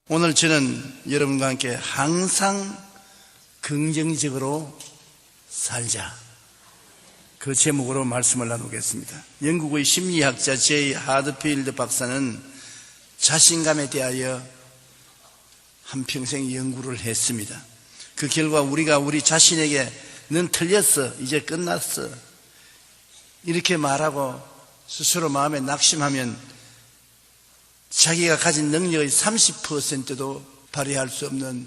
오늘 저는 여러분과 함께 항상 긍정적으로 살자, 그 제목으로 말씀을 나누겠습니다. 영국의 심리학자 제이 하드필드 박사는 자신감에 대하여 한평생 연구를 했습니다. 그 결과 우리가 우리 자신에게 넌 틀렸어, 이제 끝났어, 이렇게 말하고 스스로 마음에 낙심하면 자기가 가진 능력의 30%도 발휘할 수 없는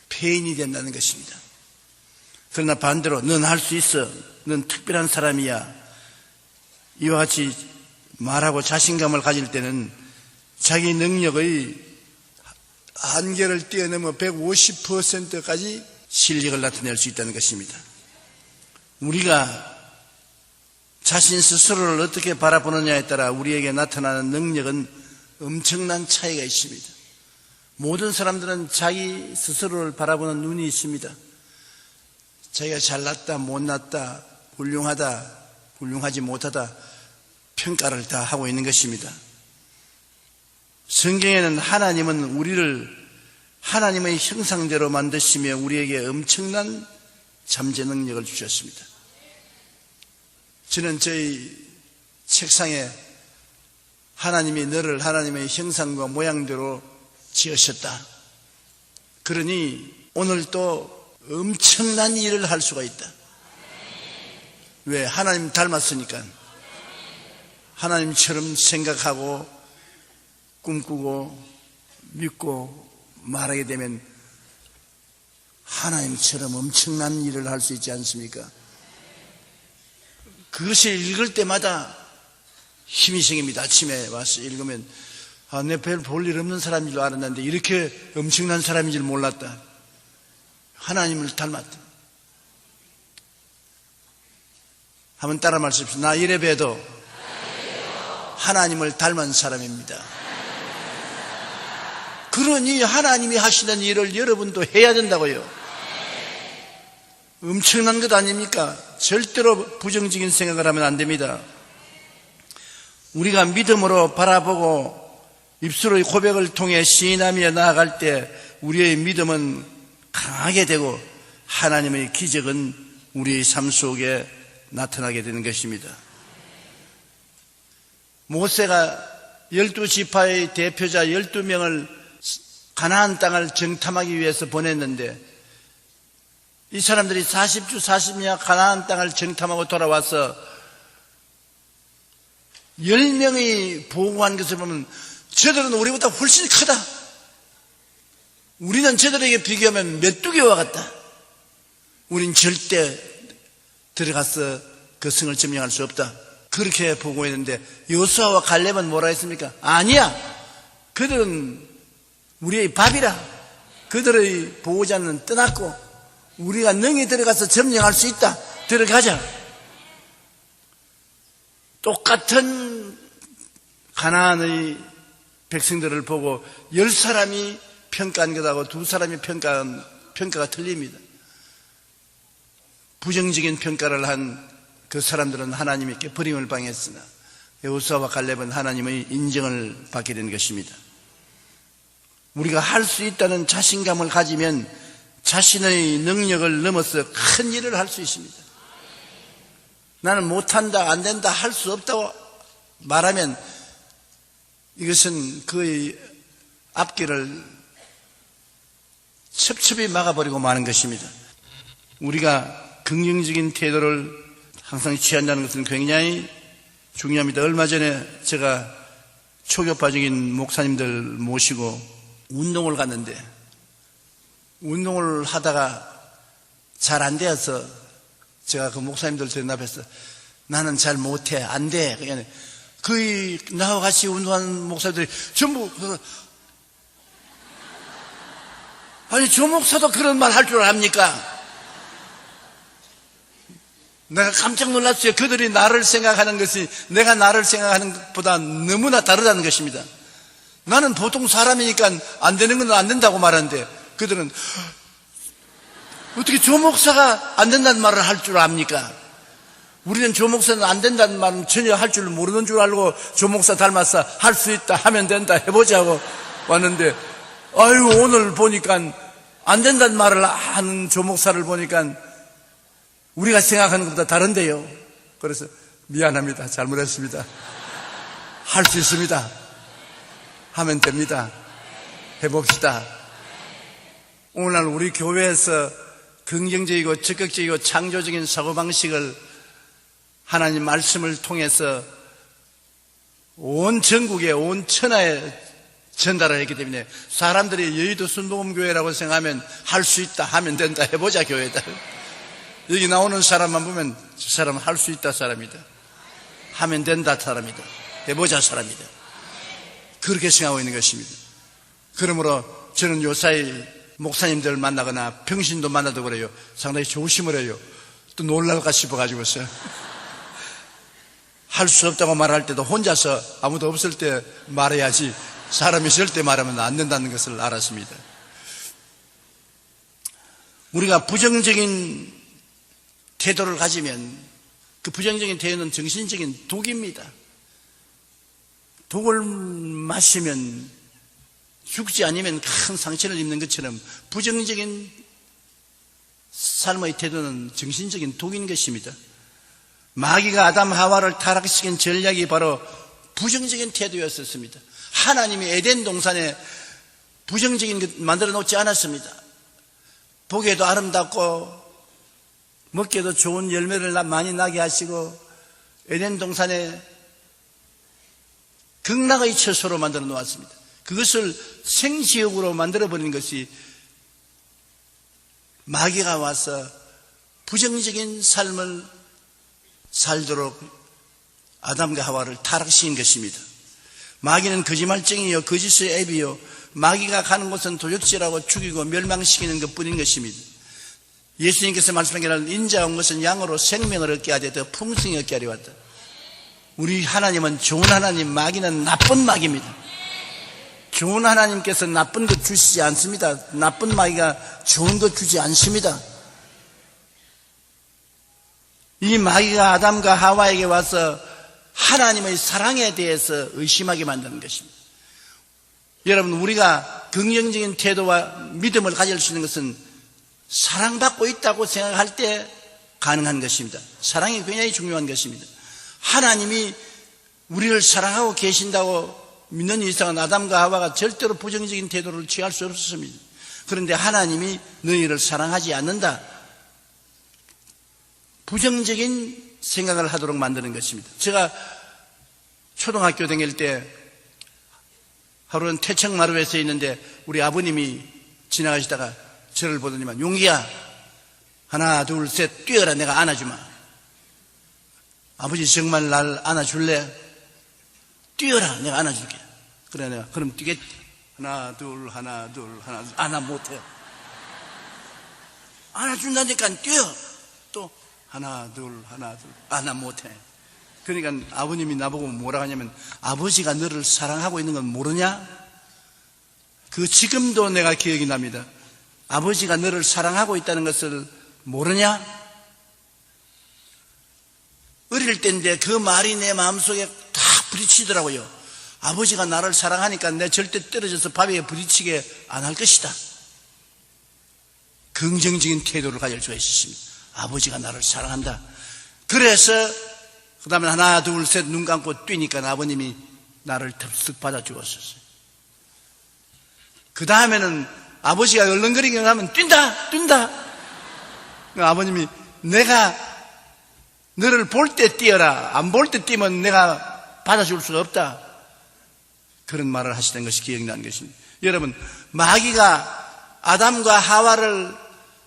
폐인이 된다는 것입니다. 그러나 반대로 넌 할 수 있어, 넌 특별한 사람이야, 이와 같이 말하고 자신감을 가질 때는 자기 능력의 한계를 뛰어넘어 150%까지 실력을 나타낼 수 있다는 것입니다. 우리가 자신 스스로를 어떻게 바라보느냐에 따라 우리에게 나타나는 능력은 엄청난 차이가 있습니다. 모든 사람들은 자기 스스로를 바라보는 눈이 있습니다. 자기가 잘났다, 못났다, 훌륭하다, 훌륭하지 못하다 평가를 다 하고 있는 것입니다. 성경에는 하나님은 우리를 하나님의 형상대로 만드시며 우리에게 엄청난 잠재 능력을 주셨습니다. 저는 저희 책상에 하나님이 너를 하나님의 형상과 모양대로 지으셨다, 그러니 오늘 또 엄청난 일을 할 수가 있다. 왜? 하나님 닮았으니까. 하나님처럼 생각하고 꿈꾸고 믿고 말하게 되면 하나님처럼 엄청난 일을 할 수 있지 않습니까? 그것을 읽을 때마다 힘이 생깁니다. 아침에 와서 읽으면 내 별 볼 일 없는 사람인 줄 알았는데 이렇게 엄청난 사람인 줄 몰랐다. 하나님을 닮았다. 한번 따라 말씀하십시오. 나 이래봬도 하나님을 닮은 사람입니다. 그러니 하나님이 하시는 일을 여러분도 해야 된다고요. 엄청난 것 아닙니까? 절대로 부정적인 생각을 하면 안 됩니다. 우리가 믿음으로 바라보고 입술의 고백을 통해 시인하며 나아갈 때 우리의 믿음은 강하게 되고 하나님의 기적은 우리의 삶 속에 나타나게 되는 것입니다. 모세가 12지파의 대표자 12명을 가나안 땅을 정탐하기 위해서 보냈는데 이 사람들이 40주 40년 가나안 땅을 정탐하고 돌아와서 10명이 보고한 것을 보면 저들은 우리보다 훨씬 크다, 우리는 저들에게 비교하면 메뚜기와 같다, 우린 절대 들어가서 그 성을 점령할 수 없다, 그렇게 보고했는데 여호수아와 갈렙은 뭐라 했습니까? 아니야, 그들은 우리의 밥이라, 그들의 보호자는 떠났고 우리가 능히 들어가서 점령할 수 있다, 들어가자. 똑같은 가나안의 백성들을 보고 10사람이 평가한 것하고 2사람이 평가가 틀립니다. 부정적인 평가를 한 그 사람들은 하나님께 버림을 당했으나 여호수아와 갈렙은 하나님의 인정을 받게 된 것입니다. 우리가 할 수 있다는 자신감을 가지면 자신의 능력을 넘어서 큰 일을 할 수 있습니다. 나는 못한다, 안 된다, 할 수 없다고 말하면 이것은 그의 앞길을 첩첩이 막아버리고 마는 것입니다. 우리가 긍정적인 태도를 항상 취한다는 것은 굉장히 중요합니다. 얼마 전에 제가 초교파적인 목사님들 모시고 운동을 갔는데 운동을 하다가 잘 안 되어서 제가 그 목사님들 대답해서 나는 잘 못해, 안 돼. 그냥 거의 나와 같이 운동하는 목사들이 전부 아니 저 목사도 그런 말 할 줄 압니까? 내가 깜짝 놀랐어요. 그들이 나를 생각하는 것이 내가 나를 생각하는 것보다 너무나 다르다는 것입니다. 나는 보통 사람이니까 안 되는 건 안 된다고 말하는데 그들은 어떻게 조 목사가 안 된다는 말을 할 줄 압니까? 우리는 조 목사는 안 된다는 말은 전혀 할 줄 모르는 줄 알고 조 목사 닮았어, 할 수 있다, 하면 된다, 해보자고 왔는데 아유, 오늘 보니까 안 된다는 말을 하는 조목사를 보니까 우리가 생각하는 것보다 다른데요. 그래서 미안합니다. 잘못했습니다. 할 수 있습니다. 하면 됩니다. 해봅시다. 오늘날 우리 교회에서 긍정적이고 적극적이고 창조적인 사고방식을 하나님 말씀을 통해서 온 전국에 온 천하에 전달을 했기 때문에 사람들이 여의도 순복음교회라고 생각하면 할 수 있다, 하면 된다, 해보자 교회다. 여기 나오는 사람만 보면 저 사람은 할 수 있다 사람이다, 하면 된다 사람이다, 해보자 사람이다, 그렇게 생각하고 있는 것입니다. 그러므로 저는 요사이 목사님들 만나거나 평신도 만나도 그래요. 상당히 조심을 해요. 또 놀랄까 싶어가지고서 할 수 없다고 말할 때도 혼자서 아무도 없을 때 말해야지 사람이 있을 때 말하면 안 된다는 것을 알았습니다. 우리가 부정적인 태도를 가지면 그 부정적인 태도는 정신적인 독입니다. 독을 마시면 죽지 않으면 큰 상처를 입는 것처럼 부정적인 삶의 태도는 정신적인 독인 것입니다. 마귀가 아담 하와를 타락시킨 전략이 바로 부정적인 태도였었습니다. 하나님이 에덴 동산에 부정적인 것 만들어 놓지 않았습니다. 보기에도 아름답고 먹기에도 좋은 열매를 많이 나게 하시고 에덴 동산에 극락의 처소로 만들어 놓았습니다. 그것을 생지옥으로 만들어버리는 것이 마귀가 와서 부정적인 삶을 살도록 아담과 하와를 타락시킨 것입니다. 마귀는 거짓말쟁이요, 거짓의 앱이요, 마귀가 가는 곳은 도적질하고 죽이고 멸망시키는 것뿐인 것입니다. 예수님께서 말씀하기를 인자가 온 것은 양으로 생명을 얻게 하되 더 풍성히 얻게 하려 왔다. 우리 하나님은 좋은 하나님, 마귀는 나쁜 마귀입니다. 좋은 하나님께서 나쁜 것 주시지 않습니다. 나쁜 마귀가 좋은 것 주지 않습니다. 이 마귀가 아담과 하와에게 와서 하나님의 사랑에 대해서 의심하게 만드는 것입니다. 여러분, 우리가 긍정적인 태도와 믿음을 가질 수 있는 것은 사랑받고 있다고 생각할 때 가능한 것입니다. 사랑이 굉장히 중요한 것입니다. 하나님이 우리를 사랑하고 계신다고 믿는 이상은 아담과 하와가 절대로 부정적인 태도를 취할 수 없었습니다. 그런데 하나님이 너희를 사랑하지 않는다, 부정적인 생각을 하도록 만드는 것입니다. 제가 초등학교 다닐 때 하루는 태척마루에서 있는데 우리 아버님이 지나가시다가 저를 보더니만, 용기야, 하나 둘 셋 뛰어라, 내가 안아주마. 아버지 정말 날 안아줄래? 뛰어라, 내가 안아줄게. 그래, 내가 그럼 뛰겠지. 하나 둘 하나 둘 하나 둘. 안아 못해. 안아준다니까 뛰어. 또 하나 둘 안아 못해. 그러니까 아버님이 나보고 뭐라 하냐면, 아버지가 너를 사랑하고 있는 건 모르냐? 그 지금도 내가 기억이 납니다. 아버지가 너를 사랑하고 있다는 것을 모르냐? 어릴 때인데 그 말이 내 마음속에 다 부딪히더라고요. 아버지가 나를 사랑하니까 내가 절대 떨어져서 바위에 부딪히게 안 할 것이다. 긍정적인 태도를 가질 수가 있습니다. 아버지가 나를 사랑한다. 그래서 그 다음에 하나 둘 셋 눈 감고 뛰니까 아버님이 나를 덥석 받아 주었었어요. 그 다음에는 아버지가 얼렁거리기만 하면 뛴다. 아버님이 내가 너를 볼 때 뛰어라, 안 볼 때 뛰면 내가 받아줄 수가 없다, 그런 말을 하시던 것이 기억나는 것입니다. 여러분, 마귀가 아담과 하와를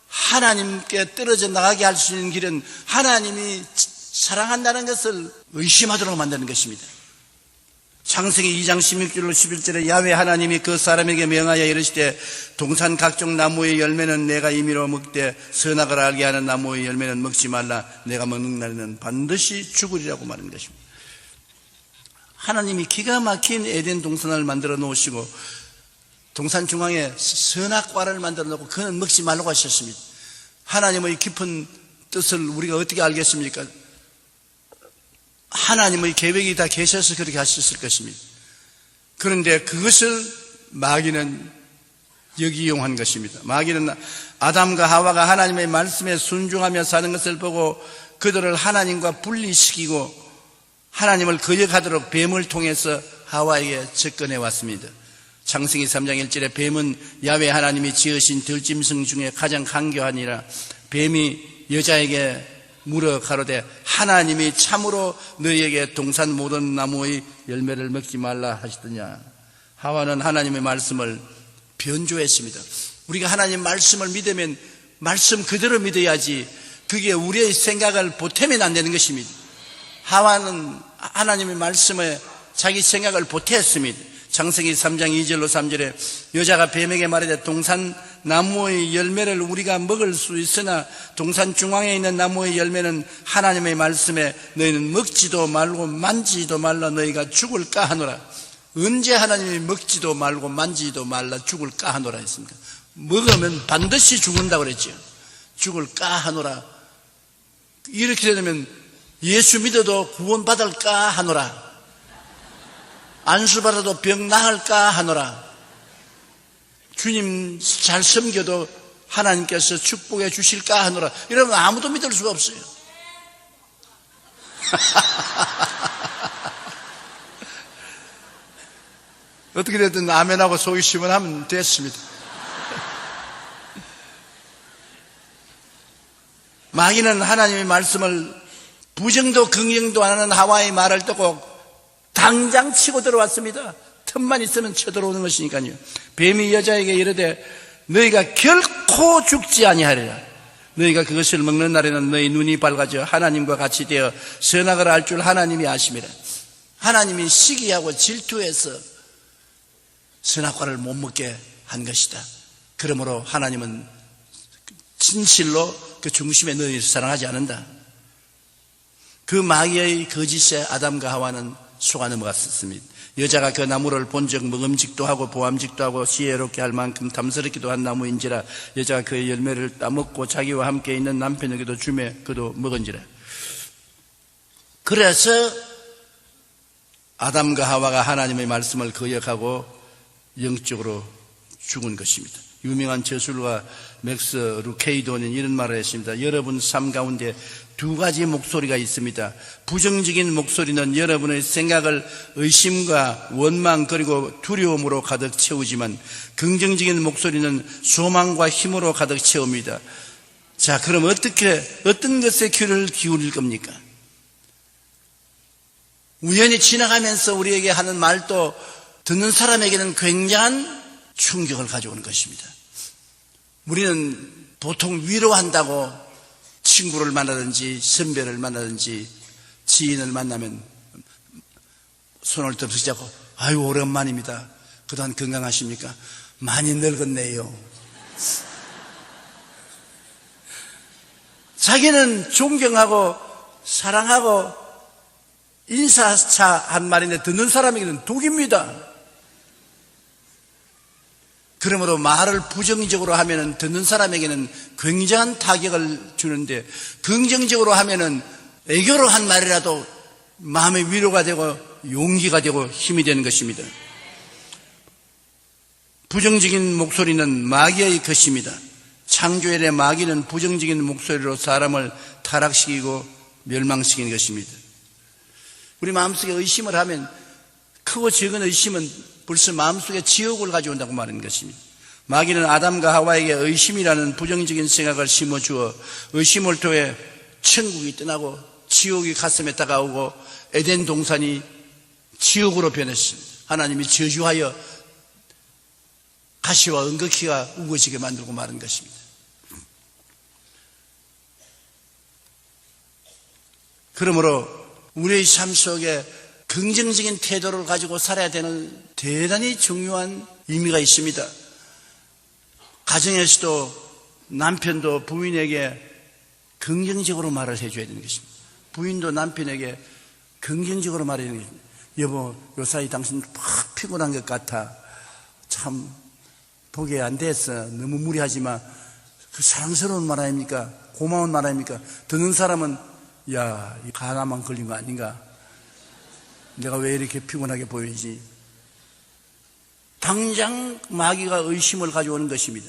하나님께 떨어져 나가게 할 수 있는 길은 하나님이 사랑한다는 것을 의심하도록 만드는 것입니다. 창세기 2장 16절로 11절에 야훼 하나님이 그 사람에게 명하여 이르시되, 동산 각종 나무의 열매는 내가 임의로 먹되 선악을 알게 하는 나무의 열매는 먹지 말라. 내가 먹는 날에는 반드시 죽으리라고 말하는 것입니다. 하나님이 기가 막힌 에덴 동산을 만들어 놓으시고 동산 중앙에 선악과를 만들어 놓고 그는 먹지 말라고 하셨습니다. 하나님의 깊은 뜻을 우리가 어떻게 알겠습니까? 하나님의 계획이 다 계셔서 그렇게 하셨을 것입니다. 그런데 그것을 마귀는 역이용한 것입니다. 마귀는 아담과 하와가 하나님의 말씀에 순종하며 사는 것을 보고 그들을 하나님과 분리시키고 하나님을 거역하도록 뱀을 통해서 하와에게 접근해 왔습니다. 창세기 3장 1절에 뱀은 야훼 하나님이 지으신 들짐승 중에 가장 강교하니라. 뱀이 여자에게 물어 가로되 하나님이 참으로 너희에게 동산 모든 나무의 열매를 먹지 말라 하시더냐. 하와는 하나님의 말씀을 변조했습니다. 우리가 하나님 말씀을 믿으면 말씀 그대로 믿어야지 그게 우리의 생각을 보태면 안 되는 것입니다. 하와는 하나님의 말씀에 자기 생각을 보태었습니다. 창세기 3장 2절로 3절에 여자가 뱀에게 말하되 동산 나무의 열매를 우리가 먹을 수 있으나 동산 중앙에 있는 나무의 열매는 하나님의 말씀에 너희는 먹지도 말고 만지지도 말라 너희가 죽을까 하노라. 언제 하나님이 먹지도 말고 만지지도 말라 죽을까 하노라 했습니까? 먹으면 반드시 죽는다고 그랬죠. 죽을까 하노라. 이렇게 되면 예수 믿어도 구원받을까 하노라. 안수받아도 병 나을까 하노라. 주님 잘 섬겨도 하나님께서 축복해 주실까 하노라. 이러면 아무도 믿을 수가 없어요. 어떻게 됐든 아멘하고 속이 시원하면 됐습니다. 마귀는 하나님의 말씀을 부정도 긍정도 안 하는 하와의 말을 듣고 당장 치고 들어왔습니다. 틈만 있으면 쳐들어오는 것이니까요. 뱀이 여자에게 이르되 너희가 결코 죽지 아니하리라. 너희가 그것을 먹는 날에는 너희 눈이 밝아져 하나님과 같이 되어 선악을 알 줄 하나님이 아심이라. 하나님이 시기하고 질투해서 선악과를 못 먹게 한 것이다. 그러므로 하나님은 진실로 그 중심에 너희를 사랑하지 않는다. 그 마귀의 거짓에 아담과 하와는 속아 넘어갔었습니다. 여자가 그 나무를 본즉 먹음직도 하고 보암직도 하고 지혜롭게 할 만큼 탐스럽기도 한 나무인지라. 여자가 그의 열매를 따먹고 자기와 함께 있는 남편에게도 주매 그도 먹은지라. 그래서 아담과 하와가 하나님의 말씀을 거역하고 영적으로 죽은 것입니다. 유명한 저술가 맥스 루케이도는 이런 말을 했습니다. 여러분 삶 가운데 두 가지 목소리가 있습니다. 부정적인 목소리는 여러분의 생각을 의심과 원망 그리고 두려움으로 가득 채우지만 긍정적인 목소리는 소망과 힘으로 가득 채웁니다. 자, 그럼 어떤 것에 귀를 기울일 겁니까? 우연히 지나가면서 우리에게 하는 말도 듣는 사람에게는 굉장한 충격을 가져오는 것입니다. 우리는 보통 위로한다고 친구를 만나든지 선배를 만나든지 지인을 만나면 손을 덥석잡고 아유 오랜만입니다. 그동안 건강하십니까? 많이 늙었네요. 자기는 존경하고 사랑하고 인사차 한 말인데 듣는 사람에게는 독입니다. 그러므로 말을 부정적으로 하면은 듣는 사람에게는 굉장한 타격을 주는데 긍정적으로 하면은 애교로 한 말이라도 마음의 위로가 되고 용기가 되고 힘이 되는 것입니다. 부정적인 목소리는 마귀의 것입니다. 창조일의 마귀는 부정적인 목소리로 사람을 타락시키고 멸망시키는 것입니다. 우리 마음속에 의심을 하면 크고 적은 의심은 벌써 마음속에 지옥을 가져온다고 말하는 것입니다. 마귀는 아담과 하와에게 의심이라는 부정적인 생각을 심어주어 의심을 통해 천국이 떠나고 지옥이 가슴에 다가오고 에덴 동산이 지옥으로 변했습니다. 하나님이 저주하여 가시와 은극히가 우거지게 만들고 마는 것입니다. 그러므로 우리의 삶 속에 긍정적인 태도를 가지고 살아야 되는 대단히 중요한 의미가 있습니다. 가정에서도 남편도 부인에게 긍정적으로 말을 해줘야 되는 것입니다. 부인도 남편에게 긍정적으로 말해야 되는 것입니다. 여보, 요사이 당신 팍 피곤한 것 같아. 참 보기에 안 됐어. 너무 무리하지 마. 그 사랑스러운 말 아닙니까? 고마운 말 아닙니까? 듣는 사람은 야, 이 가나만 걸린 거 아닌가? 내가 왜 이렇게 피곤하게 보이지? 당장 마귀가 의심을 가져오는 것입니다.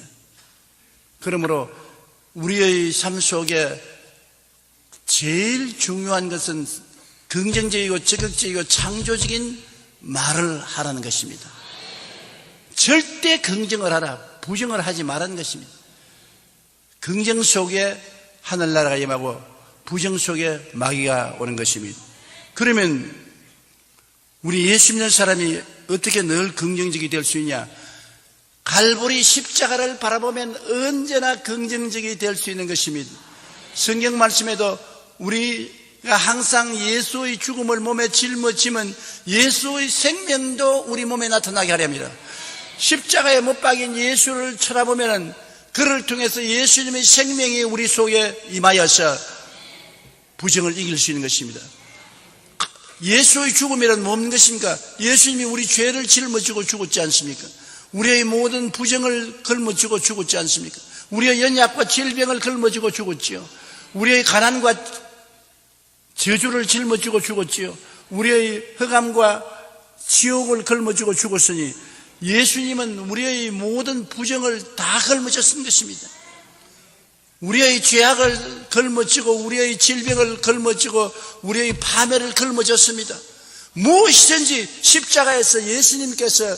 그러므로 우리의 삶 속에 제일 중요한 것은 긍정적이고 적극적이고 창조적인 말을 하라는 것입니다. 절대 긍정을 하라, 부정을 하지 말라는 것입니다. 긍정 속에 하늘나라가 임하고 부정 속에 마귀가 오는 것입니다. 그러면 우리 예수 믿는 사람이 어떻게 늘 긍정적이 될 수 있냐? 갈보리 십자가를 바라보면 언제나 긍정적이 될 수 있는 것입니다. 성경 말씀에도 우리가 항상 예수의 죽음을 몸에 짊어지면 예수의 생명도 우리 몸에 나타나게 하려 합니다. 십자가에 못 박인 예수를 쳐다보면 그를 통해서 예수님의 생명이 우리 속에 임하여서 부정을 이길 수 있는 것입니다. 예수의 죽음이란 무슨 것입니까? 예수님이 우리 죄를 짊어지고 죽었지 않습니까? 우리의 모든 부정을 걸머쥐고 죽었지 않습니까? 우리의 연약과 질병을 걸머쥐고 죽었지요. 우리의 가난과 저주를 짊어지고 죽었지요. 우리의 흑암과 지옥을 걸머쥐고 죽었으니 예수님은 우리의 모든 부정을 다 걸머졌은 것입니다. 우리의 죄악을 걸머쥐고 우리의 질병을 걸머쥐고 우리의 파멸을 걸머졌습니다. 무엇이든지 십자가에서 예수님께서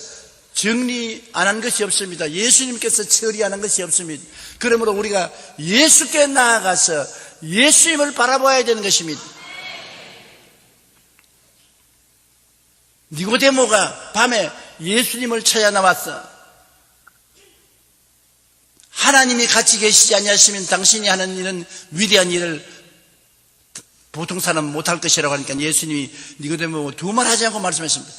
정리 안 한 것이 없습니다. 예수님께서 처리 안 한 것이 없습니다. 그러므로 우리가 예수께 나아가서 예수님을 바라봐야 되는 것입니다. 니고데모가 밤에 예수님을 찾아 나왔어. 하나님이 같이 계시지 아니하시면 당신이 하는 일은 위대한 일을 보통 사람은 못할 것이라고 하니까 예수님이 니고데모 두말 하지 않고 말씀했습니다.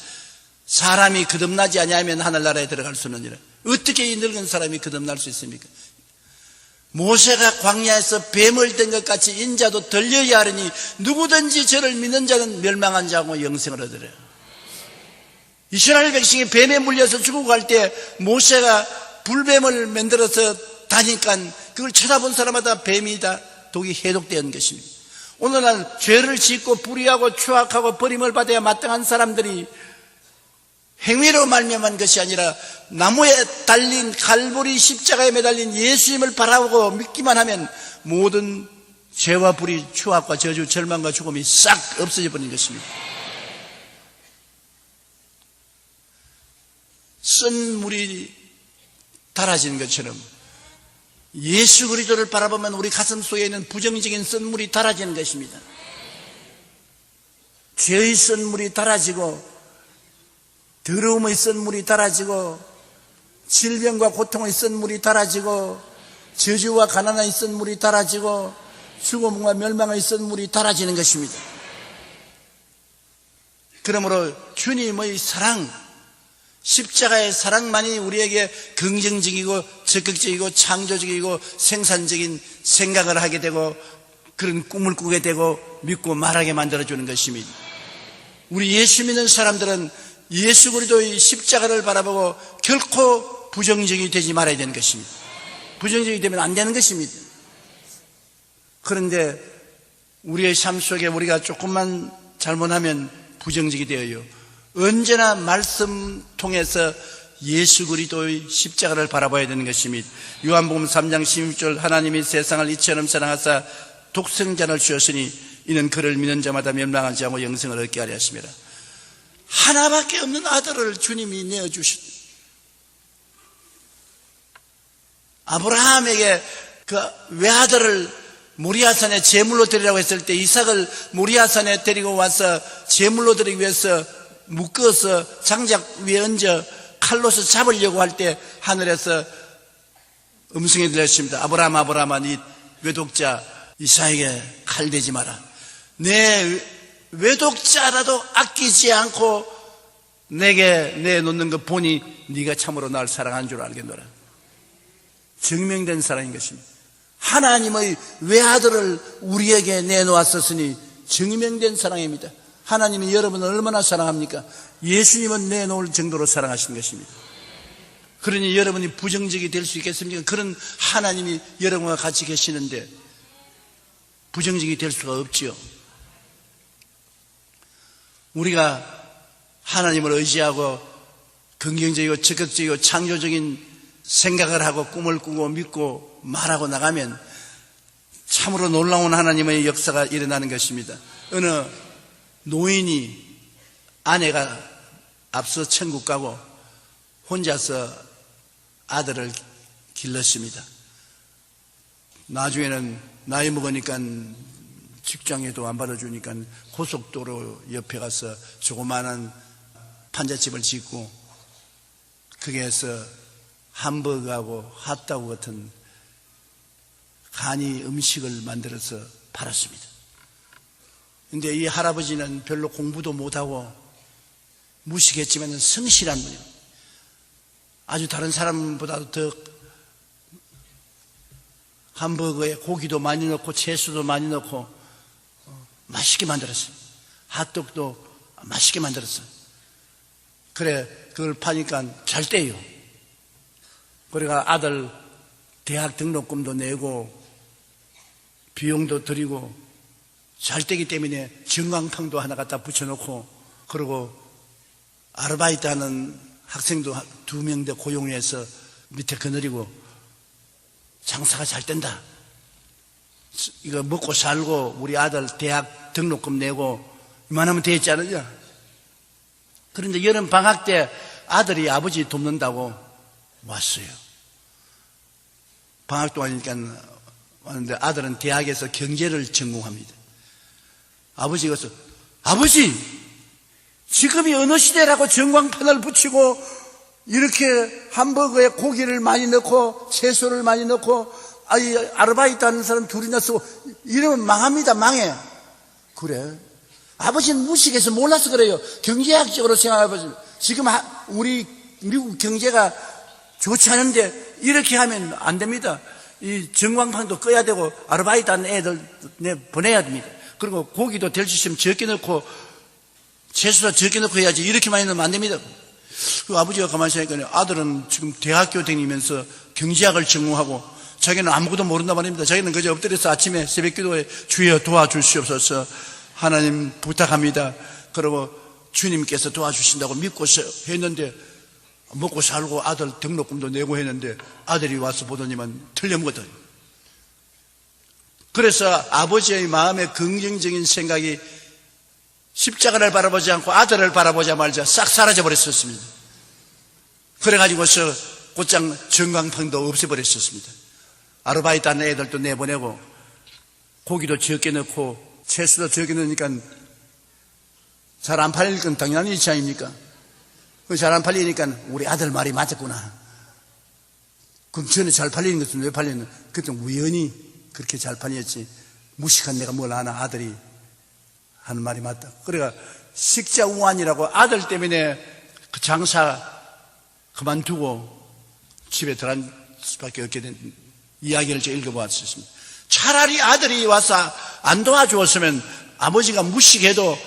사람이 거듭나지 아니하면 하늘나라에 들어갈 수는 없느니라. 어떻게 이 늙은 사람이 거듭날 수 있습니까? 모세가 광야에서 뱀을 된 것 같이 인자도 들려야 하리니 누구든지 저를 믿는 자는 멸망한 자고 영생을 얻으리라. 이스라엘 백성이 뱀에 물려서 죽고 갈 때 모세가 불뱀을 만들어서 다니까 그걸 쳐다본 사람마다 뱀이다 독이 해독되는 것입니다. 오늘날 죄를 짓고 불의하고 추악하고 버림을 받아야 마땅한 사람들이 행위로 말미암은 것이 아니라 나무에 달린 갈보리 십자가에 매달린 예수님을 바라보고 믿기만 하면 모든 죄와 불의, 추악과 저주, 절망과 죽음이 싹 없어져 버린 것입니다. 쓴 물이 달아지는 것처럼 예수 그리스도를 바라보면 우리 가슴 속에 있는 부정적인 쓴 물이 달아지는 것입니다. 죄의 쓴 물이 달아지고 더러움의 쓴 물이 달아지고 질병과 고통의 쓴 물이 달아지고 저주와 가난의 쓴 물이 달아지고 죽음과 멸망의 쓴 물이 달아지는 것입니다. 그러므로 주님의 사랑, 십자가의 사랑만이 우리에게 긍정적이고 적극적이고 창조적이고 생산적인 생각을 하게 되고 그런 꿈을 꾸게 되고 믿고 말하게 만들어주는 것입니다. 우리 예수 믿는 사람들은 예수 그리스도의 십자가를 바라보고 결코 부정적이 되지 말아야 되는 것입니다. 부정적이 되면 안 되는 것입니다. 그런데 우리의 삶 속에 우리가 조금만 잘못하면 부정적이 되어요. 언제나 말씀 통해서 예수 그리스도의 십자가를 바라봐야 되는 것입니다. 요한복음 3장 16절 하나님이 세상을 이처럼 사랑하사 독생자를 주었으니 이는 그를 믿는 자마다 멸망하지 않고 영생을 얻게 하려 하심이라. 하나밖에 없는 아들을 주님이 내어주셨다. 아브라함에게 그 외아들을 모리아산에 제물로 드리라고 했을 때 이삭을 모리아산에 데리고 와서 제물로 드리기 위해서 묶어서 장작 위에 얹어 칼로서 잡으려고 할 때 하늘에서 음성이 들렸습니다. 아브라함 아브라함아 네 외독자 이삭에게 칼 대지 마라. 내 외독자라도 아끼지 않고 내게 내놓는 것 보니 네가 참으로 날 사랑한 줄 알겠노라. 증명된 사랑인 것입니다. 하나님의 외아들을 우리에게 내놓았었으니 증명된 사랑입니다. 하나님이 여러분을 얼마나 사랑합니까? 예수님은 내놓을 정도로 사랑하신 것입니다. 그러니 여러분이 부정적이 될 수 있겠습니까? 그런 하나님이 여러분과 같이 계시는데 부정적이 될 수가 없지요. 우리가 하나님을 의지하고 긍정적이고 적극적이고 창조적인 생각을 하고 꿈을 꾸고 믿고 말하고 나가면 참으로 놀라운 하나님의 역사가 일어나는 것입니다. 어느 노인이 아내가 앞서 천국 가고 혼자서 아들을 길렀습니다. 나중에는 나이 먹으니까 직장에도 안 받아주니까 고속도로 옆에 가서 조그마한 판잣집을 짓고 거기에서 hamburger하고 핫도그 같은 간이 음식을 만들어서 팔았습니다. 근데 이 할아버지는 별로 공부도 못하고 무식했지만 성실한 분이에요. 아주 다른 사람보다도 더 hamburger에 고기도 많이 넣고 채소도 많이 넣고 맛있게 만들었어요. 핫도그도 맛있게 만들었어요. 그래 그걸 파니까 잘 떼요. 그래가 아들 대학 등록금도 내고 비용도 드리고 잘 되기 때문에 전광판도 하나 갖다 붙여놓고 그리고 아르바이트 하는 학생도 2명 더 고용해서 밑에 거느리고 장사가 잘 된다. 이거 먹고 살고 우리 아들 대학 등록금 내고 이만하면 되지 않느냐. 그런데 여름 방학 때 아들이 아버지 돕는다고 왔어요. 방학 동안이니까 왔는데 아들은 대학에서 경제를 전공합니다. 아버지가 그래서 아버지 지금이 어느 시대라고 전광판을 붙이고 이렇게 hamburger에 고기를 많이 넣고 채소를 많이 넣고 아르바이트 하는 사람 둘이나 쓰고 이러면 망합니다. 망해. 그래 아버지는 무식해서 몰라서 그래요. 경제학적으로 생각해보세요. 지금 우리 미국 경제가 좋지 않은데 이렇게 하면 안 됩니다. 이 전광판도 꺼야 되고 아르바이트 하는 애들 보내야 됩니다. 그리고 고기도 될 수 있으면 적게 넣고 채소도 적게 넣고 해야지 이렇게 많이 넣으면 안 됩니다. 그 아버지가 가만히 생각하니까 아들은 지금 대학교 다니면서 경제학을 전공하고 자기는 아무것도 모른단 말입니다. 자기는 그저 엎드려서 아침에 새벽기도에 주여 도와주시옵소서 하나님 부탁합니다. 그러고 주님께서 도와주신다고 믿고서 했는데 먹고 살고 아들 등록금도 내고 했는데 아들이 와서 보더니만 틀려먹었다. 그래서 아버지의 마음에 긍정적인 생각이 십자가를 바라보지 않고 아들을 바라보자 말자 싹 사라져버렸었습니다. 그래가지고서 곧장 전광판도 없애버렸었습니다. 아르바이트 하는 애들도 내보내고 고기도 적게 넣고 채소도 적게 넣으니까 잘 안 팔릴 건 당연한 일치 아닙니까? 잘 안 팔리니까 우리 아들 말이 맞았구나. 그럼 전에 잘 팔리는 것은 왜 팔리는? 그때 우연히 그렇게 잘 팔렸지 무식한 내가 뭘 아나. 아들이 하는 말이 맞다. 그래가 식자우환이라고 아들 때문에 그 장사 그만두고 집에 들어간 수밖에 없게 된 이야기를 제가 읽어보았습니다. 차라리 아들이 와서 안 도와주었으면 아버지가 무식해도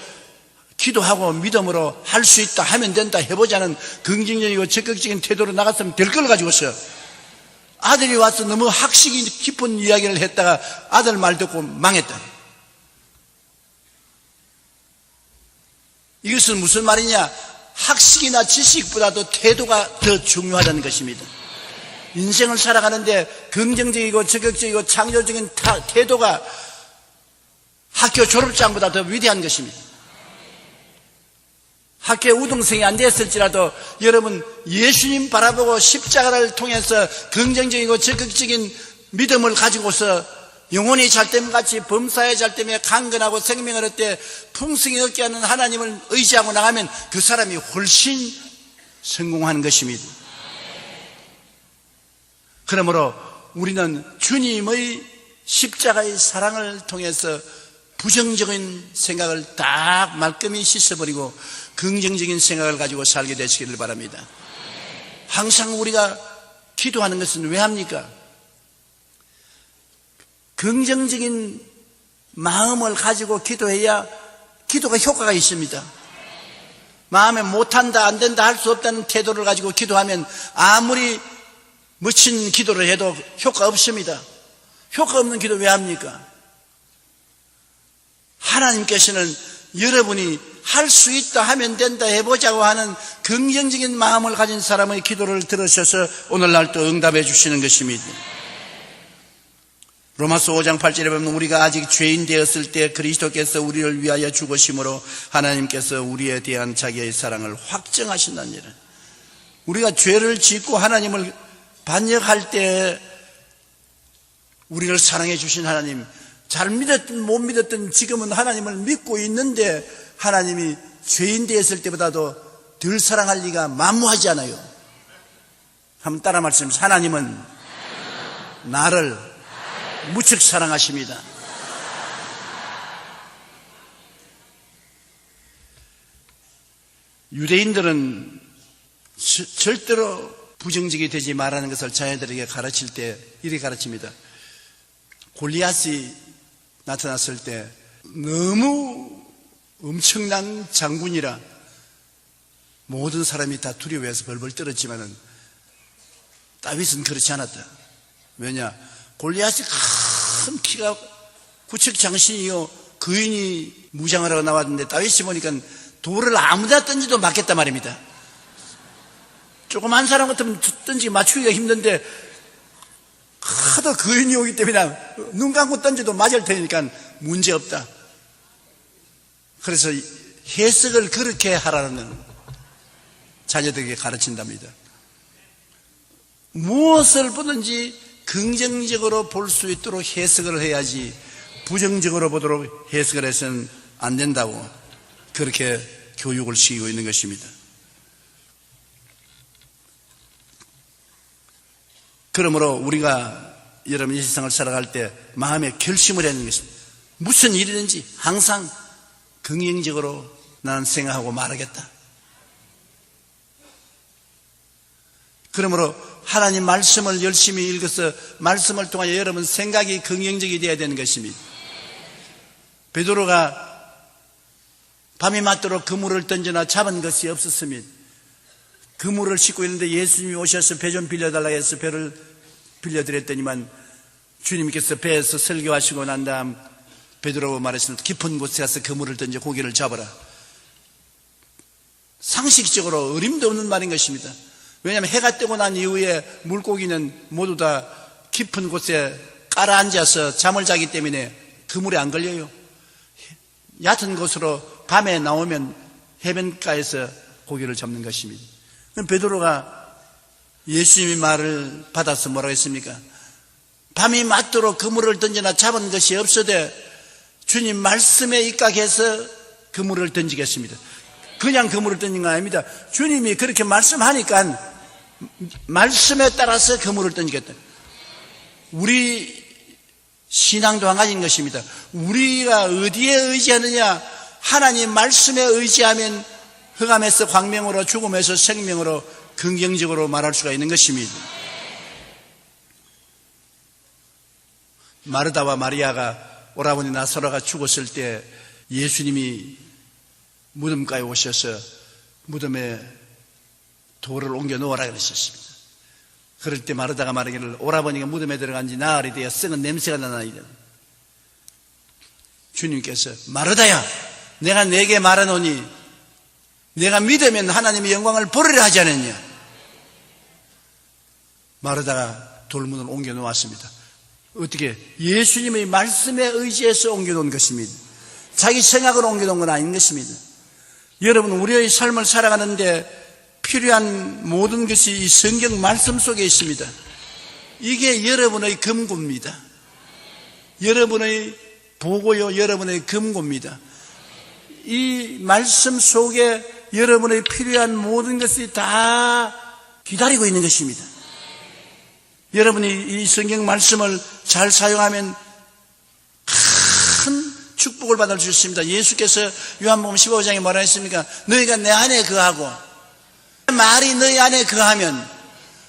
기도하고 믿음으로 할 수 있다 하면 된다 해보자는 긍정적이고 적극적인 태도로 나갔으면 될 걸 가지고서 아들이 와서 너무 학식이 깊은 이야기를 했다가 아들 말 듣고 망했다. 이것은 무슨 말이냐? 학식이나 지식보다도 태도가 더 중요하다는 것입니다. 인생을 살아가는데 긍정적이고 적극적이고 창조적인 태도가 학교 졸업장보다 더 위대한 것입니다. 학교에 우등생이 안 됐을지라도 여러분 예수님 바라보고 십자가를 통해서 긍정적이고 적극적인 믿음을 가지고서 영혼이 잘됨 같이 범사에 잘됨에 강건하고 생명을 얻되 풍성히 얻게 하는 하나님을 의지하고 나가면 그 사람이 훨씬 성공하는 것입니다. 그러므로 우리는 주님의 십자가의 사랑을 통해서 부정적인 생각을 딱 말끔히 씻어버리고 긍정적인 생각을 가지고 살게 되시기를 바랍니다. 항상 우리가 기도하는 것은 왜 합니까? 긍정적인 마음을 가지고 기도해야 기도가 효과가 있습니다. 마음에 못한다, 안 된다, 할 수 없다는 태도를 가지고 기도하면 아무리 멋진 기도를 해도 효과 없습니다. 효과 없는 기도 왜 합니까? 하나님께서는 여러분이 할 수 있다, 하면 된다, 해보자고 하는 긍정적인 마음을 가진 사람의 기도를 들으셔서 오늘날 또 응답해 주시는 것입니다. 로마서 5장 8절에 보면 우리가 아직 죄인 되었을 때 그리스도께서 우리를 위하여 죽으심으로 하나님께서 우리에 대한 자기의 사랑을 확증하신다니라. 우리가 죄를 짓고 하나님을 반역할 때 우리를 사랑해 주신 하나님, 잘 믿었든 못 믿었든 지금은 하나님을 믿고 있는데 하나님이 죄인 되었을 때보다도 덜 사랑할 리가 만무하지 않아요. 한번 따라 말씀하세요. 하나님은 나를 무척 사랑하십니다. 유대인들은 절대로 부정직이 되지 말라는 것을 자녀들에게 가르칠 때 이렇게 가르칩니다. 골리앗이 나타났을 때 너무 엄청난 장군이라 모든 사람이 다 두려워해서 벌벌 떨었지만은 다윗은 그렇지 않았다. 왜냐? 골리앗이 큰 키가 구척장신이요 거인이 무장을 하고 나왔는데 다윗이 보니까 돌을 아무데나 던지도 맞겠단 말입니다. 조그만 사람 같으면 던지기 맞추기가 힘든데 하도 거인이 오기 때문에 눈 감고 던져도 맞을 테니까 문제없다. 그래서 해석을 그렇게 하라는 자녀들에게 가르친답니다. 무엇을 보든지 긍정적으로 볼 수 있도록 해석을 해야지 부정적으로 보도록 해석을 해서는 안 된다고 그렇게 교육을 시키고 있는 것입니다. 그러므로 우리가 여러분 이 세상을 살아갈 때 마음에 결심을 해야 하는 것입니다. 무슨 일이든지 항상 긍정적으로 나는 생각하고 말하겠다. 그러므로 하나님 말씀을 열심히 읽어서 말씀을 통하여 여러분 생각이 긍정적이 되어야 되는 것입니다. 베드로가 밤이 맞도록 그물을 던져나 잡은 것이 없었습니다. 그물을 싣고 있는데 예수님이 오셔서 배 좀 빌려달라고 해서 배를 빌려드렸더니만 주님께서 배에서 설교하시고 난 다음 베드로가 말했습니다. 깊은 곳에 가서 그물을 던져 고기를 잡아라. 상식적으로 어림도 없는 말인 것입니다. 왜냐하면 해가 뜨고 난 이후에 물고기는 모두 다 깊은 곳에 깔아앉아서 잠을 자기 때문에 그물에 안 걸려요. 얕은 곳으로 밤에 나오면 해변가에서 고기를 잡는 것입니다. 그럼 베드로가 예수님의 말을 받아서 뭐라고 했습니까? 밤이 맞도록 그물을 던지나 잡은 것이 없어도 주님 말씀에 입각해서 그물을 던지겠습니다. 그냥 그물을 던진 건 아닙니다. 주님이 그렇게 말씀하니까 말씀에 따라서 그물을 던지겠다. 우리 신앙도 한 가지인 것입니다. 우리가 어디에 의지하느냐? 하나님 말씀에 의지하면 흑암에서 광명으로, 죽음에서 생명으로 긍정적으로 말할 수가 있는 것입니다. 마르다와 마리아가 오라버니 나사로가 죽었을 때 예수님이 무덤가에 오셔서 무덤에 돌을 옮겨 놓으라 그러셨습니다. 그럴 때 마르다가 말하기를 오라버니가 무덤에 들어간 지 나흘이 되어 썩은 냄새가 나나이다. 주님께서 마르다야, 내가 네게 말하노니 내가 믿으면 하나님의 영광을 보리라 하지 않았냐. 마르다가 돌문을 옮겨 놓았습니다. 어떻게? 예수님의 말씀에 의지해서 옮겨 놓은 것입니다. 자기 생각으로 옮겨 놓은 건 아닌 것입니다. 여러분, 우리의 삶을 살아가는데 필요한 모든 것이 이 성경 말씀 속에 있습니다. 이게 여러분의 금고입니다. 여러분의 보고요, 여러분의 금고입니다. 이 말씀 속에 여러분의 필요한 모든 것이 다 기다리고 있는 것입니다. 여러분이 이 성경 말씀을 잘 사용하면 큰 축복을 받을 수 있습니다. 예수께서 요한복음 15장에 뭐라 했습니까? 너희가 내 안에 거하고 말이 너희 안에 거하면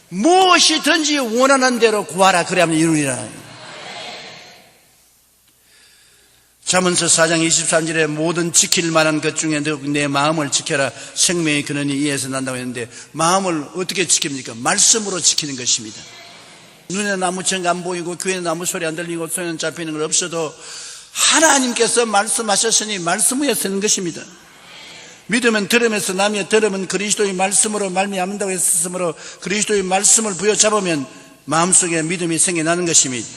무엇이든지 원하는 대로 구하라. 그래야만 이루리라. 잠언서 4장 23절에 모든 지킬 만한 것 중에 내 마음을 지켜라. 생명의 근원이 이에서 난다고 했는데 마음을 어떻게 지킵니까? 말씀으로 지키는 것입니다. 눈에 나무청 안 보이고 귀에 나무 소리 안 들리고 손에 잡히는 건 없어도 하나님께서 말씀하셨으니 말씀 위에 서는 것입니다. 믿음은 들음에서 나며 들음은 그리스도의 말씀으로 말미암는다고 했으므로 그리스도의 말씀을 부여잡으면 마음속에 믿음이 생겨나는 것입니다.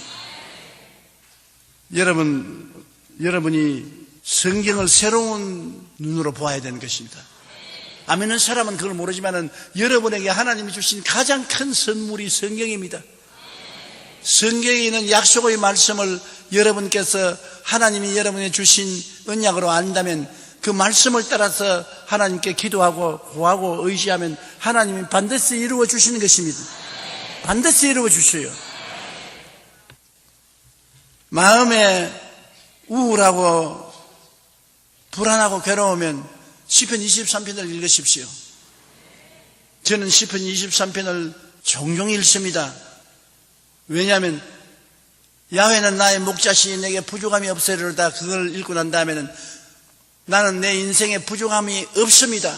여러분이 성경을 새로운 눈으로 보아야 되는 것입니다. 안 믿는 사람은 그걸 모르지만 여러분에게 하나님이 주신 가장 큰 선물이 성경입니다. 성경에 있는 약속의 말씀을 여러분께서 하나님이 여러분에게 주신 언약으로 안다면 그 말씀을 따라서 하나님께 기도하고 구하고 의지하면 하나님이 반드시 이루어 주시는 것입니다. 반드시 이루어 주셔요. 마음에 우울하고 불안하고 괴로우면 시편 23편을 읽으십시오. 저는 시편 23편을 종종 읽습니다. 왜냐하면 야훼는 나의 목자시니 내게 부족함이 없으리로다. 그걸 읽고 난 다음에는 나는 내 인생에 부족함이 없습니다.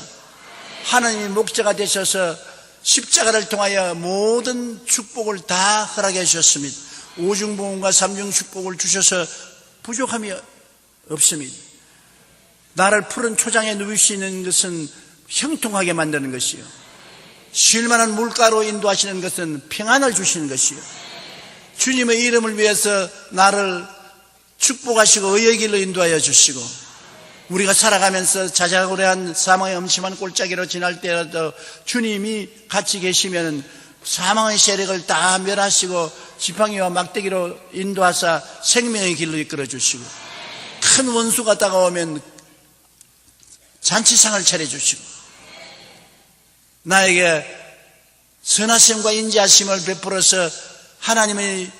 하나님이 목자가 되셔서 십자가를 통하여 모든 축복을 다 허락해 주셨습니다. 오중보험과 삼중축복을 주셔서 부족함이 없습니다. 나를 푸른 초장에 누비시는 것은 형통하게 만드는 것이요, 쉴만한 물가로 인도하시는 것은 평안을 주시는 것이요, 주님의 이름을 위해서 나를 축복하시고 의의 길로 인도하여 주시고, 우리가 살아가면서 자자고래한 사망의 엄침한 골짜기로 지날 때라도 주님이 같이 계시면 사망의 세력을 다 멸하시고 지팡이와 막대기로 인도하사 생명의 길로 이끌어 주시고, 큰 원수가 다가오면 잔치상을 차려주시고, 나에게 선하심과 인자하심을 베풀어서 하나님의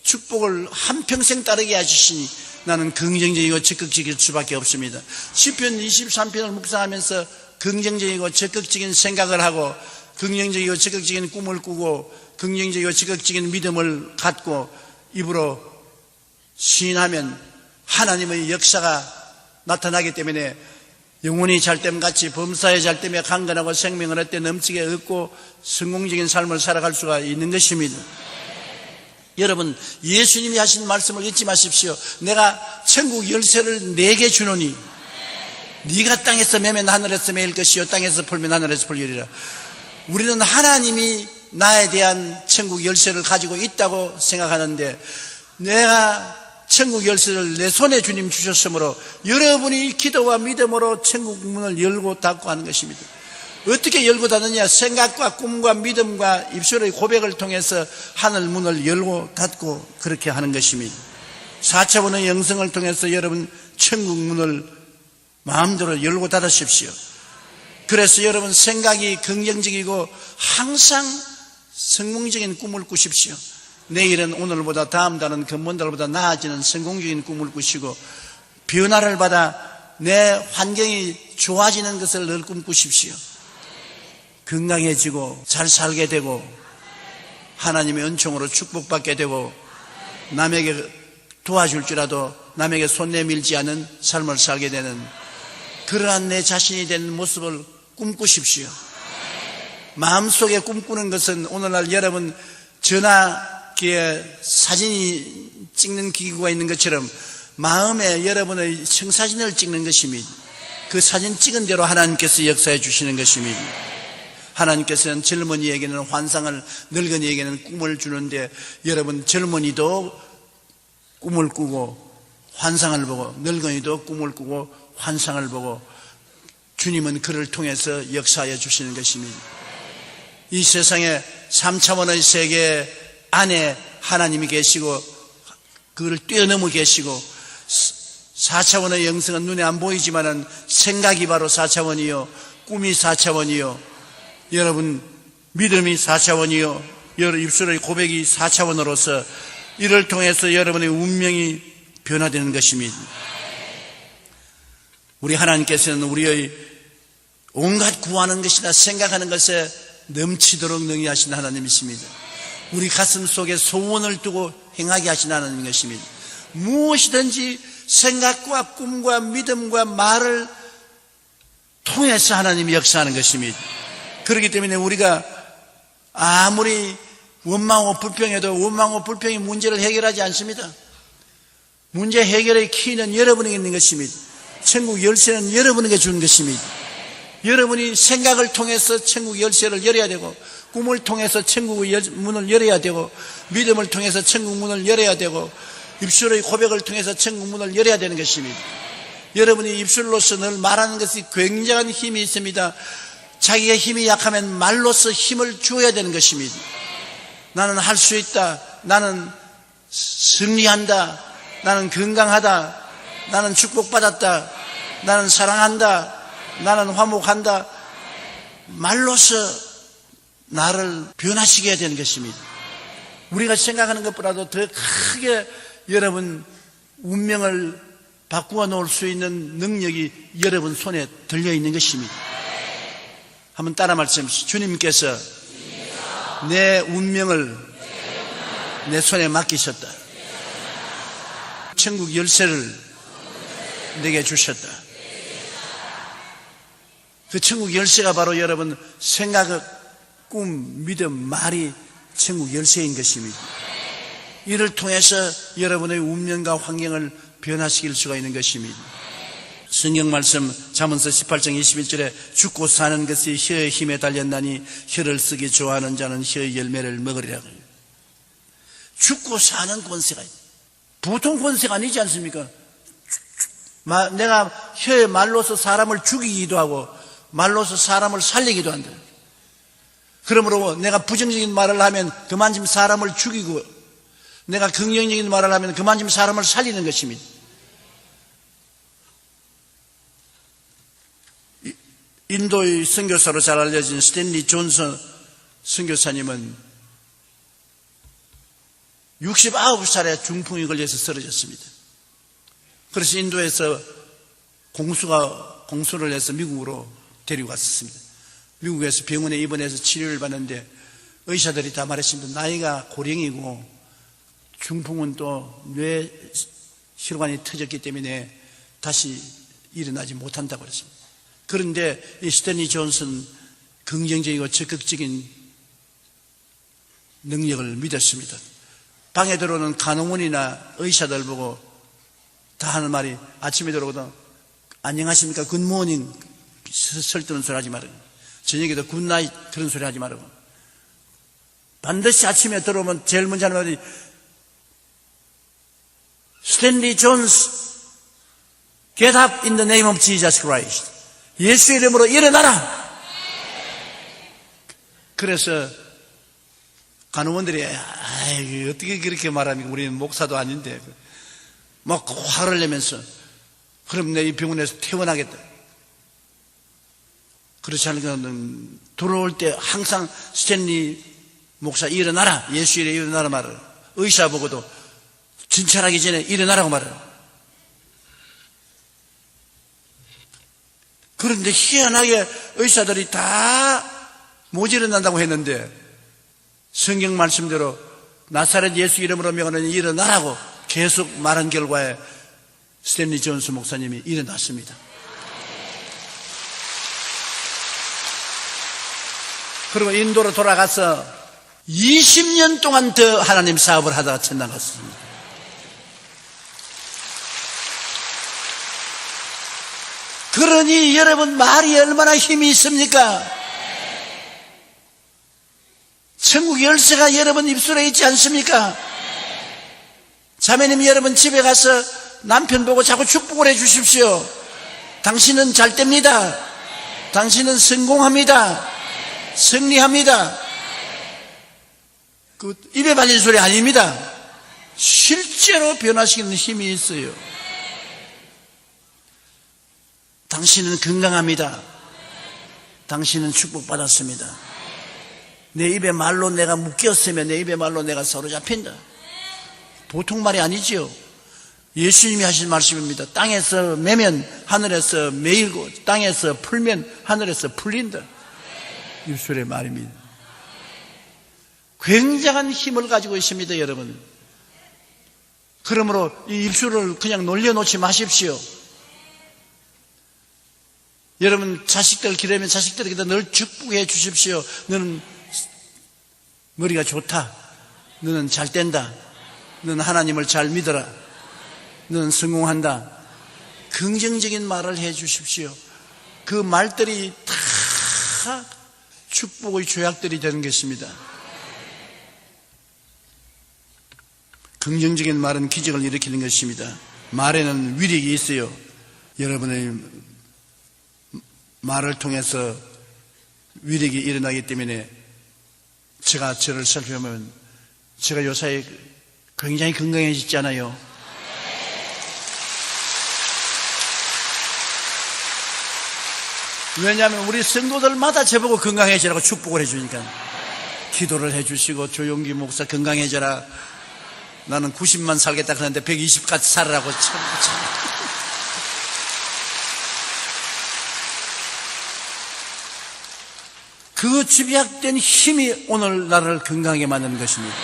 축복을 한평생 따르게 해주시니 나는 긍정적이고 적극적일 수밖에 없습니다. 시편 23편을 묵상하면서 긍정적이고 적극적인 생각을 하고 긍정적이고 적극적인 꿈을 꾸고 긍정적이고 적극적인 믿음을 갖고 입으로 시인하면 하나님의 역사가 나타나기 때문에 영혼이 잘됨같이 범사에 잘됨에 강건하고 생명을 얻되 넘치게 얻고 성공적인 삶을 살아갈 수가 있는 것입니다. 여러분, 예수님이 하신 말씀을 잊지 마십시오. 내가 천국 열쇠를 내게 주노니 네가 땅에서 매면 하늘에서 매일 것이요 땅에서 풀면 하늘에서 풀리리라. 우리는 하나님이 나에 대한 천국 열쇠를 가지고 있다고 생각하는데, 내가 천국 열쇠를 내 손에 주님 주셨으므로 여러분이 기도와 믿음으로 천국 문을 열고 닫고 하는 것입니다. 어떻게 열고 닫느냐? 생각과 꿈과 믿음과 입술의 고백을 통해서 하늘 문을 열고 닫고 그렇게 하는 것입니다. 4차원의 영성을 통해서 여러분 천국 문을 마음대로 열고 닫으십시오. 그래서 여러분 생각이 긍정적이고 항상 성공적인 꿈을 꾸십시오. 내일은 오늘보다, 다음 달은 금번 달보다 나아지는 성공적인 꿈을 꾸시고, 변화를 받아 내 환경이 좋아지는 것을 늘 꿈꾸십시오. 건강해지고 잘 살게 되고 하나님의 은총으로 축복받게 되고 남에게 도와줄지라도 남에게 손 내밀지 않은 삶을 살게 되는 그러한 내 자신이 되는 모습을 꿈꾸십시오. 마음속에 꿈꾸는 것은 오늘날 여러분 전화기에 사진이 찍는 기구가 있는 것처럼 마음에 여러분의 청사진을 찍는 것입니다. 그 사진 찍은 대로 하나님께서 역사해 주시는 것입니다. 하나님께서는 젊은이에게는 환상을, 늙은이에게는 꿈을 주는데, 여러분 젊은이도 꿈을 꾸고 환상을 보고 늙은이도 꿈을 꾸고 환상을 보고 주님은 그를 통해서 역사하여 주시는 것입니다. 이 세상에 3차원의 세계 안에 하나님이 계시고 그를 뛰어넘어 계시고, 4차원의 영성은 눈에 안 보이지만은 생각이 바로 4차원이요, 꿈이 4차원이요, 여러분 믿음이 4차원이요, 여러분 입술의 고백이 4차원으로서 이를 통해서 여러분의 운명이 변화되는 것입니다. 우리 하나님께서는 우리의 온갖 구하는 것이나 생각하는 것에 넘치도록 능히하신 하나님이십니다. 우리 가슴 속에 소원을 두고 행하게 하신 하나님인 것입니다. 무엇이든지 생각과 꿈과 믿음과 말을 통해서 하나님이 역사하는 것입니다. 그렇기 때문에 우리가 아무리 원망하고 불평해도 원망하고 불평이 문제를 해결하지 않습니다. 문제 해결의 키는 여러분에게 있는 것입니다. 천국 열쇠는 여러분에게 주는 것입니다. 여러분이 생각을 통해서 천국 열쇠를 열어야 되고, 꿈을 통해서 천국의 문을 열어야 되고, 믿음을 통해서 천국 문을 열어야 되고, 입술의 고백을 통해서 천국 문을 열어야 되는 것입니다. 여러분이 입술로서 늘 말하는 것이 굉장한 힘이 있습니다. 자기가 힘이 약하면 말로서 힘을 주어야 되는 것입니다. 나는 할 수 있다. 나는 승리한다. 나는 건강하다. 나는 축복받았다. 나는 사랑한다. 나는 화목한다. 말로서 나를 변화시켜야 되는 것입니다. 우리가 생각하는 것보다도 더 크게 여러분 운명을 바꾸어 놓을 수 있는 능력이 여러분 손에 들려 있는 것입니다. 한번 따라 말씀하십시오. 주님께서 내 운명을 내 손에 맡기셨다. 천국 열쇠를 내게 주셨다. 그 천국 열쇠가 바로 여러분 생각, 꿈, 믿음, 말이 천국 열쇠인 것입니다. 이를 통해서 여러분의 운명과 환경을 변화시킬 수가 있는 것입니다. 성경 말씀 잠언서 18장 21절에 죽고 사는 것이 혀의 힘에 달렸나니 혀를 쓰기 좋아하는 자는 혀의 열매를 먹으리라. 죽고 사는 권세가 있다. 보통 권세가 아니지 않습니까? 내가 혀의 말로서 사람을 죽이기도 하고 말로서 사람을 살리기도 한다. 그러므로 내가 부정적인 말을 하면 그만큼 사람을 죽이고, 내가 긍정적인 말을 하면 그만큼 사람을 살리는 것입니다. 인도의 선교사로 잘 알려진 스탠리 존슨 선교사님은 69살에 중풍이 걸려서 쓰러졌습니다. 그래서 인도에서 공수를 해서 미국으로 데리고 갔었습니다. 미국에서 병원에 입원해서 치료를 받는데 의사들이 다 말했습니다. 나이가 고령이고 중풍은 또 뇌 혈관이 터졌기 때문에 다시 일어나지 못한다고 그랬습니다. 그런데 이 스탠리 존슨 긍정적이고 적극적인 능력을 믿었습니다. 방에 들어오는 간호원이나 의사들 보고 다 하는 말이, 아침에 들어오거든 안녕하십니까 굿모닝 설득는 소리 하지 말고, 저녁에도 굿나잇 그런 소리 하지 말고, 반드시 아침에 들어오면 제일 먼저 하는 말이 스탠리 존스 get up in the name of Jesus Christ. 예수 이름으로 일어나라. 그래서 간호원들이 어떻게 그렇게 말합니까? 우리는 목사도 아닌데 막 화를 내면서 그럼 내 이 병원에서 퇴원하겠다. 그렇지 않으면 들어올 때 항상 스탠리 목사 일어나라. 예수 이름으로 일어나라 말을. 의사 보고도 진찰하기 전에 일어나라고 말을. 그런데 희한하게 의사들이 다 못 일어난다고 했는데 성경 말씀대로 나사렛 예수 이름으로 명하노니 일어나라고 계속 말한 결과에 스탠리 존스 목사님이 일어났습니다. 그리고 인도로 돌아가서 20년 동안 더 하나님 사업을 하다가 천당 갔습니다. 그러니 여러분 말이 얼마나 힘이 있습니까? 천국 열쇠가 여러분 입술에 있지 않습니까? 자매님 여러분 집에 가서 남편 보고 자꾸 축복을 해 주십시오. 당신은 잘 됩니다. 당신은 성공합니다. 승리합니다. 그 입에 발린 소리 아닙니다. 실제로 변화시키는 힘이 있어요. 당신은 건강합니다. 당신은 축복받았습니다. 내 입에 말로 내가 묶였으면 내 입에 말로 내가 사로잡힌다. 보통 말이 아니지요. 예수님이 하신 말씀입니다. 땅에서 매면 하늘에서 매이고 땅에서 풀면 하늘에서 풀린다. 입술의 말입니다. 굉장한 힘을 가지고 있습니다, 여러분. 그러므로 이 입술을 그냥 놀려놓지 마십시오. 여러분 자식들 기르면 자식들에게도 늘 축복해 주십시오. 너는 머리가 좋다. 너는 잘 된다. 너는 하나님을 잘 믿어라. 너는 성공한다. 긍정적인 말을 해 주십시오. 그 말들이 다 축복의 조약들이 되는 것입니다. 긍정적인 말은 기적을 일으키는 것입니다. 말에는 위력이 있어요. 여러분의 말을 통해서 위력이 일어나기 때문에 제가 저를 살펴보면 제가 요사이 굉장히 건강해졌잖아요. 왜냐하면 우리 성도들마다 저보고 건강해지라고 축복을 해주니까 기도를 해주시고 조용기 목사 건강해져라. 나는 90만 살겠다 그러는데 120까지 살으라고 참. 그 집약된 힘이 오늘 나를 건강하게 만드는 것입니다.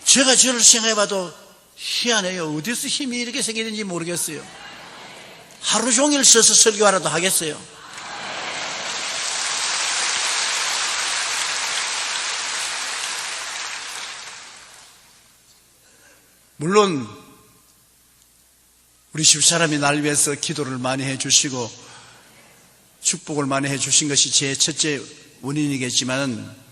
제가 저를 생각해봐도 희한해요. 어디서 힘이 이렇게 생기는지 모르겠어요. 하루 종일 서서 설교하라도 하겠어요. 물론 우리 집사람이 날 위해서 기도를 많이 해주시고 축복을 많이 해주신 것이 제 첫째 원인이겠지만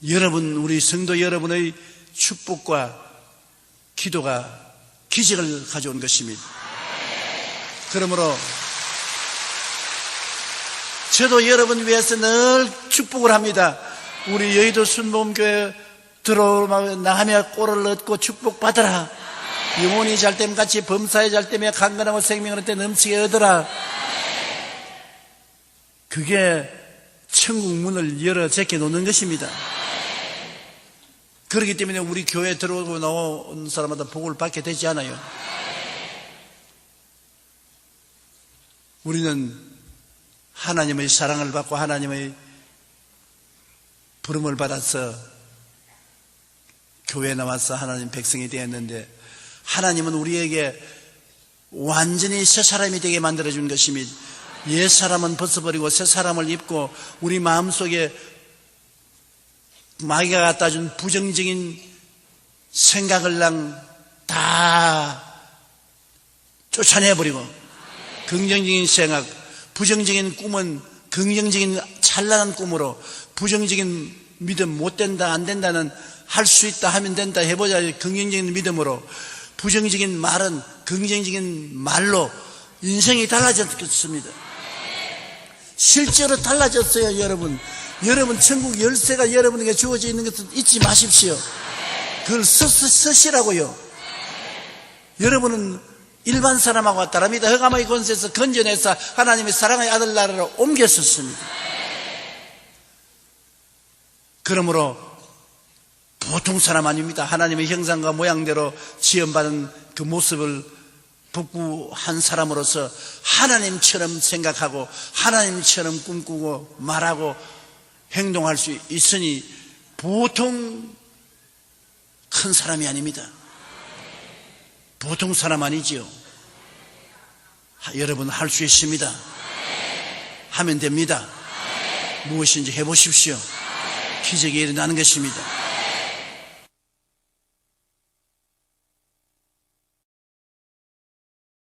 여러분, 우리 성도 여러분의 축복과 기도가 기적을 가져온 것입니다. 그러므로 저도 여러분 위해서 늘 축복을 합니다. 우리 여의도 순복음교회 나가며 꼴을 얻고 축복받으라. 영혼이 잘됨 같이 범사에 잘됨에 강건하고 생명을 얻되 넘치게 얻으라. 그게 천국 문을 열어 제껴 놓는 것입니다. 그렇기 때문에 우리 교회에 들어오고 나온 사람마다 복을 받게 되지 않아요. 우리는 하나님의 사랑을 받고 하나님의 부름을 받아서 교회에 나와서 하나님 백성이 되었는데 하나님은 우리에게 완전히 새 사람이 되게 만들어준 것입니다. 옛 사람은 벗어버리고 새 사람을 입고 우리 마음속에 마귀가 갖다 준 부정적인 생각을 다 쫓아내버리고 긍정적인 생각, 부정적인 꿈은 긍정적인 찬란한 꿈으로, 부정적인 믿음 못 된다 안 된다는 할 수 있다 하면 된다 해보자 긍정적인 믿음으로, 부정적인 말은 긍정적인 말로 인생이 달라졌습니다. 실제로 달라졌어요. 여러분 천국 열쇠가 여러분에게 주어져 있는 것을 잊지 마십시오. 그걸 쓰시라고요. 여러분은 일반 사람하고 다릅니다. 흑암의 권세에서 건져내서 하나님의 사랑의 아들 나라로 옮겼었습니다. 그러므로 보통 사람 아닙니다. 하나님의 형상과 모양대로 지음받은 그 모습을 복구한 사람으로서 하나님처럼 생각하고 하나님처럼 꿈꾸고 말하고 행동할 수 있으니 보통 큰 사람이 아닙니다. 보통 사람 아니지요. 여러분 할 수 있습니다. 하면 됩니다. 무엇인지 해보십시오. 기적이 일어나는 것입니다.